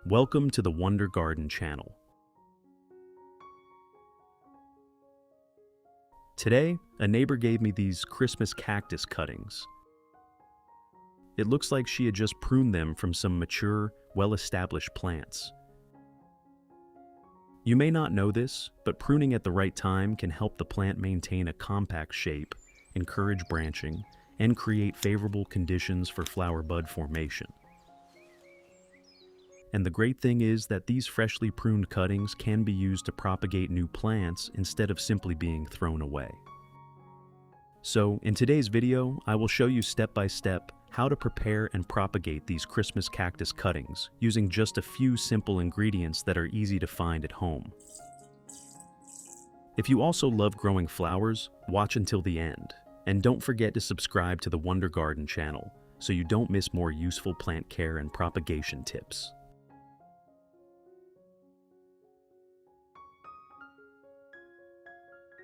Welcome to the Wonder Garden channel. Today, a neighbor gave me these Christmas cactus cuttings. It looks like she had just pruned them from some mature, well-established plants. You may not know this, but pruning at the right time can help the plant maintain a compact shape, encourage branching, and create favorable conditions for flower bud formation. And the great thing is that these freshly pruned cuttings can be used to propagate new plants instead of simply being thrown away. So, in today's video, I will show you step by step how to prepare and propagate these Christmas cactus cuttings using just a few simple ingredients that are easy to find at home. If you also love growing flowers, watch until the end. And don't forget to subscribe to the Wonder Garden channel so you don't miss more useful plant care and propagation tips.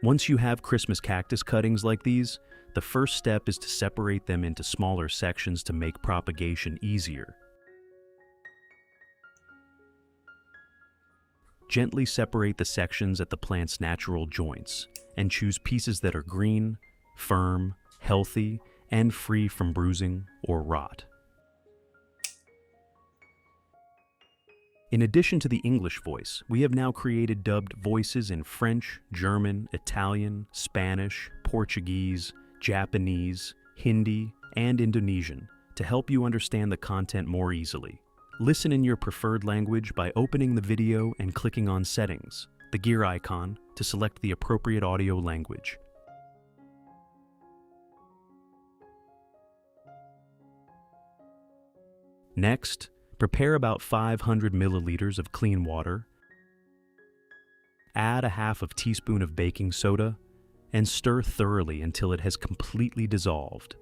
Once you have Christmas cactus cuttings like these, the first step is to separate them into smaller sections to make propagation easier. Gently separate the sections at the plant's natural joints and choose pieces that are green, firm, healthy, and free from bruising or rot. In addition to the English voice, we have now created dubbed voices in French, German, Italian, Spanish, Portuguese, Japanese, Hindi, and Indonesian to help you understand the content more easily. Listen in your preferred language by opening the video and clicking on Settings, the gear icon, to select the appropriate audio language. Next, prepare about 500 milliliters of clean water, add a half of teaspoon of baking soda, and stir thoroughly until it has completely dissolved.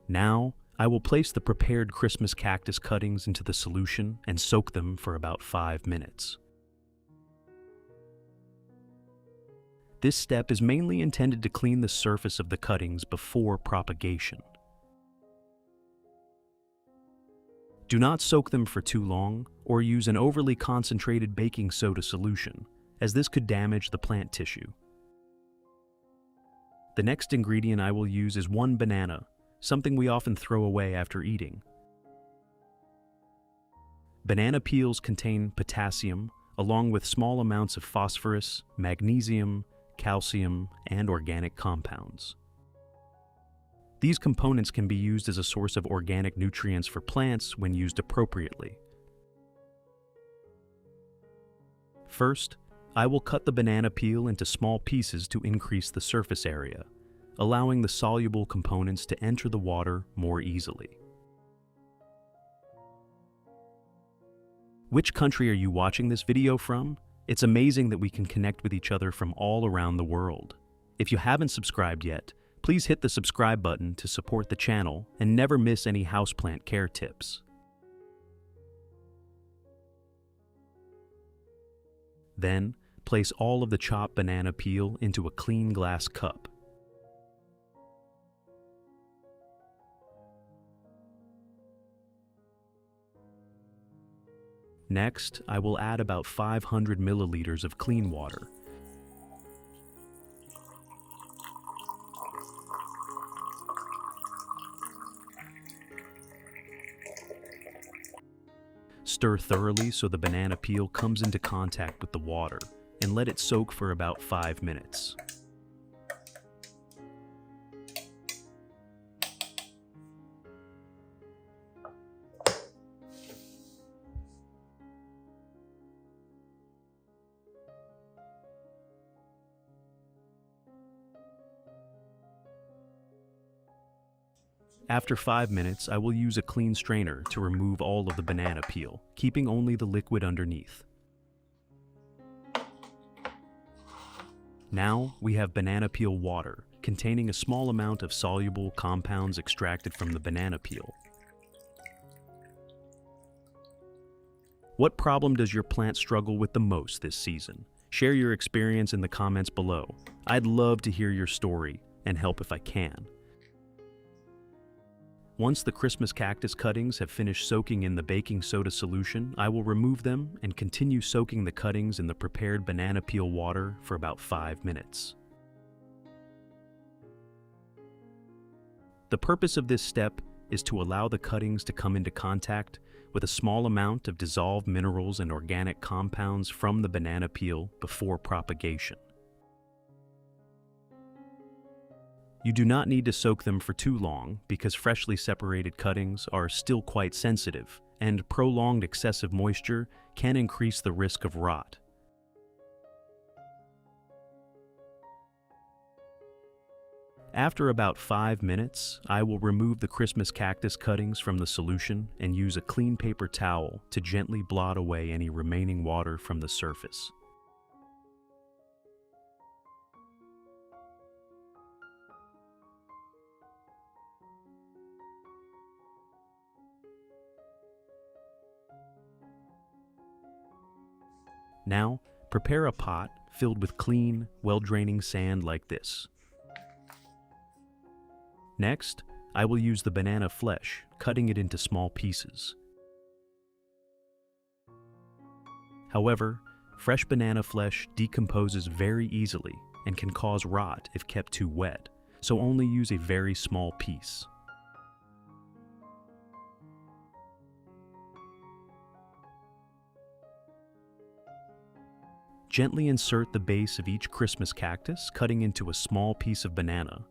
Now, I will place the prepared Christmas cactus cuttings into the solution and soak them for about 5 minutes. This step is mainly intended to clean the surface of the cuttings before propagation. Do not soak them for too long or use an overly concentrated baking soda solution, as this could damage the plant tissue. The next ingredient I will use is 1 banana, something we often throw away after eating. Banana peels contain potassium, along with small amounts of phosphorus, magnesium, calcium, and organic compounds. These components can be used as a source of organic nutrients for plants when used appropriately. First, I will cut the banana peel into small pieces to increase the surface area, allowing the soluble components to enter the water more easily. Which country are you watching this video from? It's amazing that we can connect with each other from all around the world. If you haven't subscribed yet, please hit the subscribe button to support the channel and never miss any houseplant care tips. Then, place all of the chopped banana peel into a clean glass cup. Next, I will add about 500 milliliters of clean water. Stir thoroughly so the banana peel comes into contact with the water, and let it soak for about 5 minutes. After 5 minutes, I will use a clean strainer to remove all of the banana peel, keeping only the liquid underneath. Now, we have banana peel water, containing a small amount of soluble compounds extracted from the banana peel. What problem does your plant struggle with the most this season? Share your experience in the comments below. I'd love to hear your story and help if I can. Once the Christmas cactus cuttings have finished soaking in the baking soda solution, I will remove them and continue soaking the cuttings in the prepared banana peel water for about 5 minutes. The purpose of this step is to allow the cuttings to come into contact with a small amount of dissolved minerals and organic compounds from the banana peel before propagation. You do not need to soak them for too long because freshly separated cuttings are still quite sensitive, and prolonged excessive moisture can increase the risk of rot. After about 5 minutes, I will remove the Christmas cactus cuttings from the solution and use a clean paper towel to gently blot away any remaining water from the surface. Now, prepare a pot filled with clean, well-draining sand like this. Next, I will use the banana flesh, cutting it into small pieces. However, fresh banana flesh decomposes very easily and can cause rot if kept too wet, so only use a very small piece. Gently insert the base of each Christmas cactus, cutting into a small piece of banana.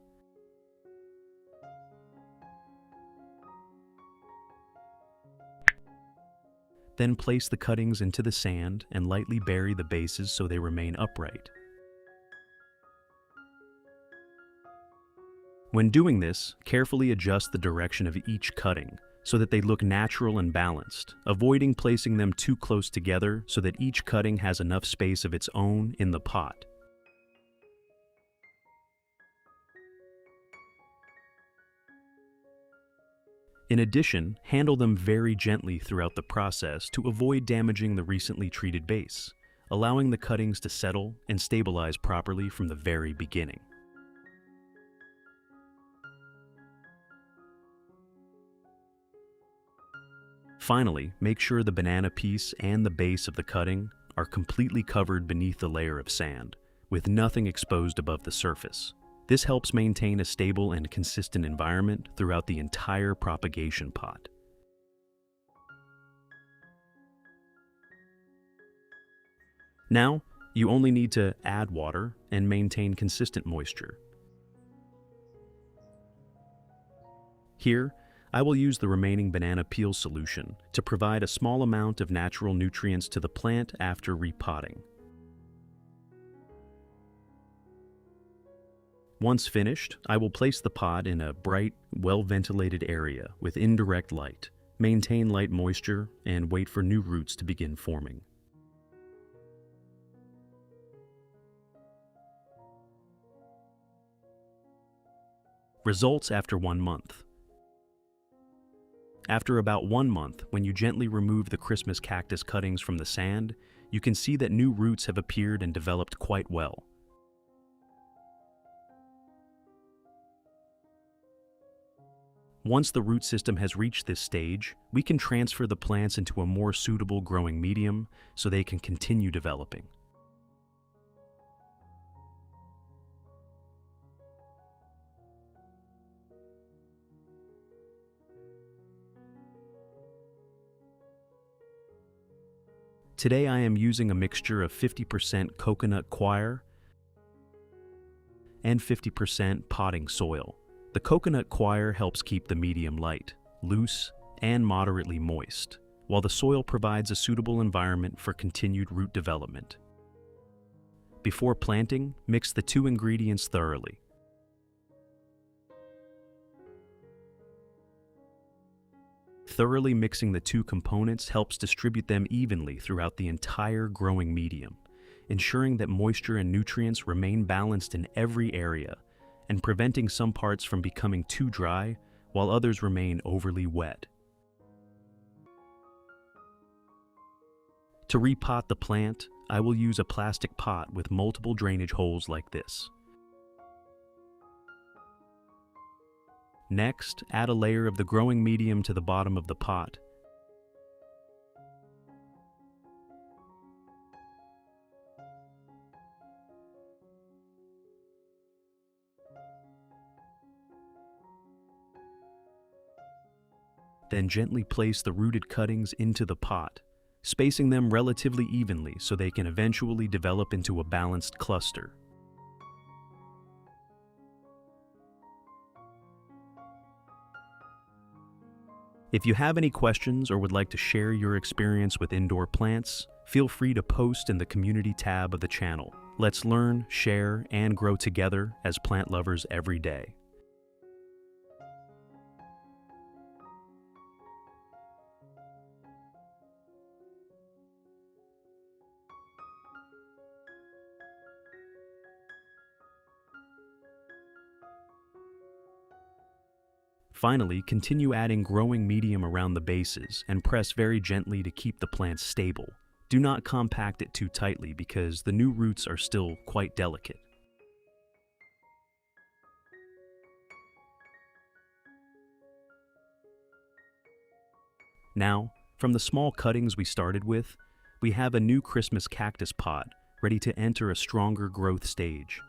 Then place the cuttings into the sand and lightly bury the bases so they remain upright. When doing this, carefully adjust the direction of each cutting so that they look natural and balanced, avoiding placing them too close together so that each cutting has enough space of its own in the pot. In addition, handle them very gently throughout the process to avoid damaging the recently treated base, allowing the cuttings to settle and stabilize properly from the very beginning. Finally, make sure the banana piece and the base of the cutting are completely covered beneath the layer of sand, with nothing exposed above the surface. This helps maintain a stable and consistent environment throughout the entire propagation pot. Now, you only need to add water and maintain consistent moisture. Here, I will use the remaining banana peel solution to provide a small amount of natural nutrients to the plant after repotting. Once finished, I will place the pot in a bright, well-ventilated area with indirect light, maintain light moisture, and wait for new roots to begin forming. Results after 1 month. After about 1 month, when you gently remove the Christmas cactus cuttings from the sand, you can see that new roots have appeared and developed quite well. Once the root system has reached this stage, we can transfer the plants into a more suitable growing medium so they can continue developing. Today I am using a mixture of 50% coconut coir and 50% potting soil. The coconut coir helps keep the medium light, loose, and moderately moist, while the soil provides a suitable environment for continued root development. Before planting, mix the 2 ingredients thoroughly. Thoroughly mixing the 2 components helps distribute them evenly throughout the entire growing medium, ensuring that moisture and nutrients remain balanced in every area and preventing some parts from becoming too dry while others remain overly wet. To repot the plant, I will use a plastic pot with multiple drainage holes like this. Next, add a layer of the growing medium to the bottom of the pot. Then gently place the rooted cuttings into the pot, spacing them relatively evenly so they can eventually develop into a balanced cluster. If you have any questions or would like to share your experience with indoor plants, feel free to post in the community tab of the channel. Let's learn, share, and grow together as plant lovers every day. Finally, continue adding growing medium around the bases and press very gently to keep the plant stable. Do not compact it too tightly because the new roots are still quite delicate. Now, from the small cuttings we started with, we have a new Christmas cactus pod ready to enter a stronger growth stage.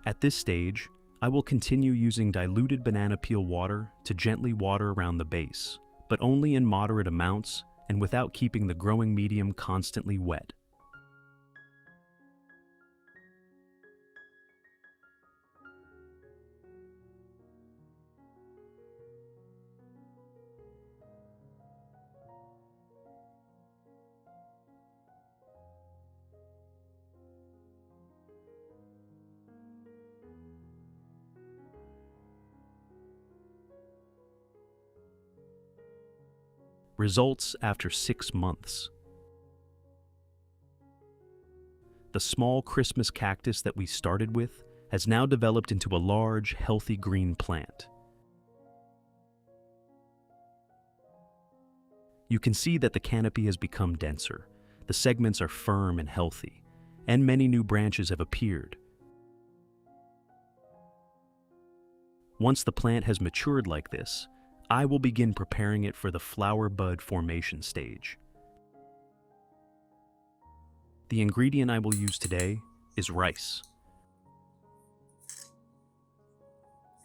At this stage, I will continue using diluted banana peel water to gently water around the base, but only in moderate amounts and without keeping the growing medium constantly wet. Results after 6 months. The small Christmas cactus that we started with has now developed into a large, healthy green plant. You can see that the canopy has become denser, the segments are firm and healthy, and many new branches have appeared. Once the plant has matured like this, I will begin preparing it for the flower bud formation stage. The ingredient I will use today is rice.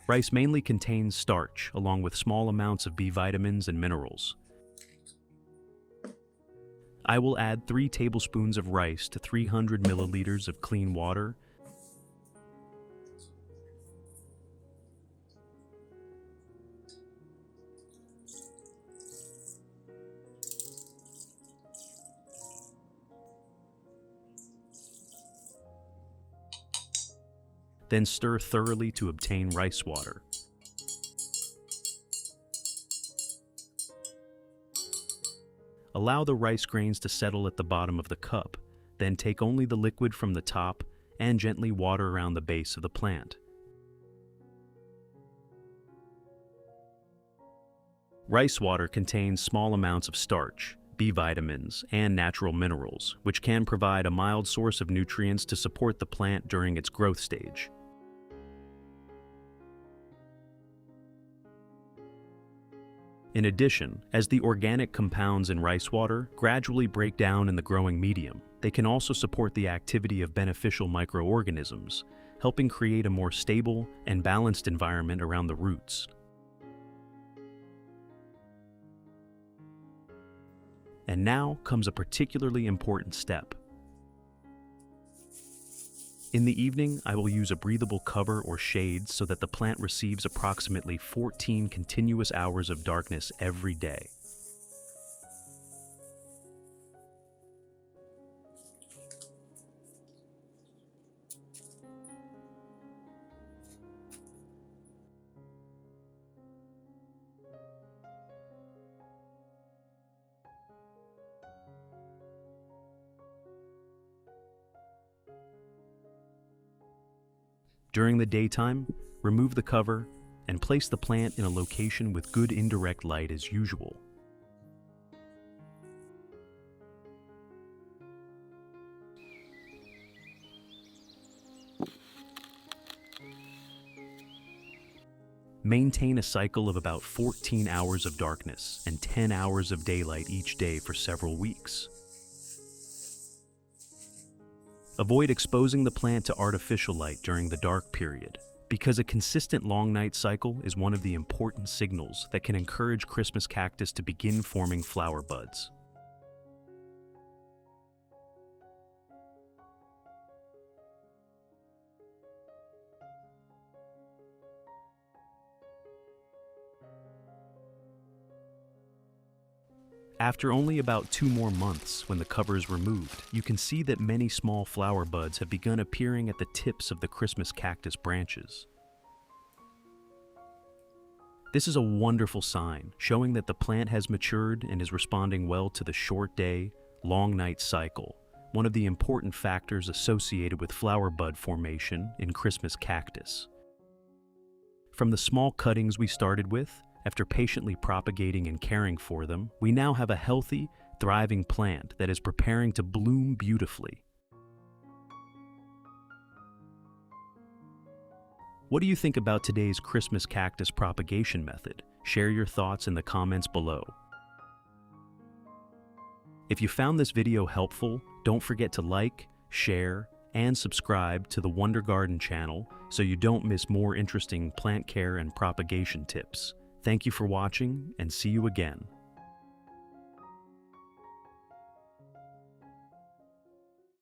Rice mainly contains starch, along with small amounts of B vitamins and minerals. I will add 3 tablespoons of rice to 300 milliliters of clean water. Then stir thoroughly to obtain rice water. Allow the rice grains to settle at the bottom of the cup, then take only the liquid from the top and gently water around the base of the plant. Rice water contains small amounts of starch, B vitamins, and natural minerals, which can provide a mild source of nutrients to support the plant during its growth stage. In addition, as the organic compounds in rice water gradually break down in the growing medium, they can also support the activity of beneficial microorganisms, helping create a more stable and balanced environment around the roots. And now comes a particularly important step. In the evening, I will use a breathable cover or shade so that the plant receives approximately 14 continuous hours of darkness every day. During the daytime, remove the cover and place the plant in a location with good indirect light as usual. Maintain a cycle of about 14 hours of darkness and 10 hours of daylight each day for several weeks. Avoid exposing the plant to artificial light during the dark period, because a consistent long night cycle is one of the important signals that can encourage Christmas cactus to begin forming flower buds. After only about 2 more months, when the cover is removed, you can see that many small flower buds have begun appearing at the tips of the Christmas cactus branches. This is a wonderful sign, showing that the plant has matured and is responding well to the short day, long night cycle, one of the important factors associated with flower bud formation in Christmas cactus. From the small cuttings we started with, after patiently propagating and caring for them, we now have a healthy, thriving plant that is preparing to bloom beautifully. What do you think about today's Christmas cactus propagation method? Share your thoughts in the comments below. If you found this video helpful, don't forget to like, share, and subscribe to the Wonder Garden channel so you don't miss more interesting plant care and propagation tips. Thank you for watching, and see you again.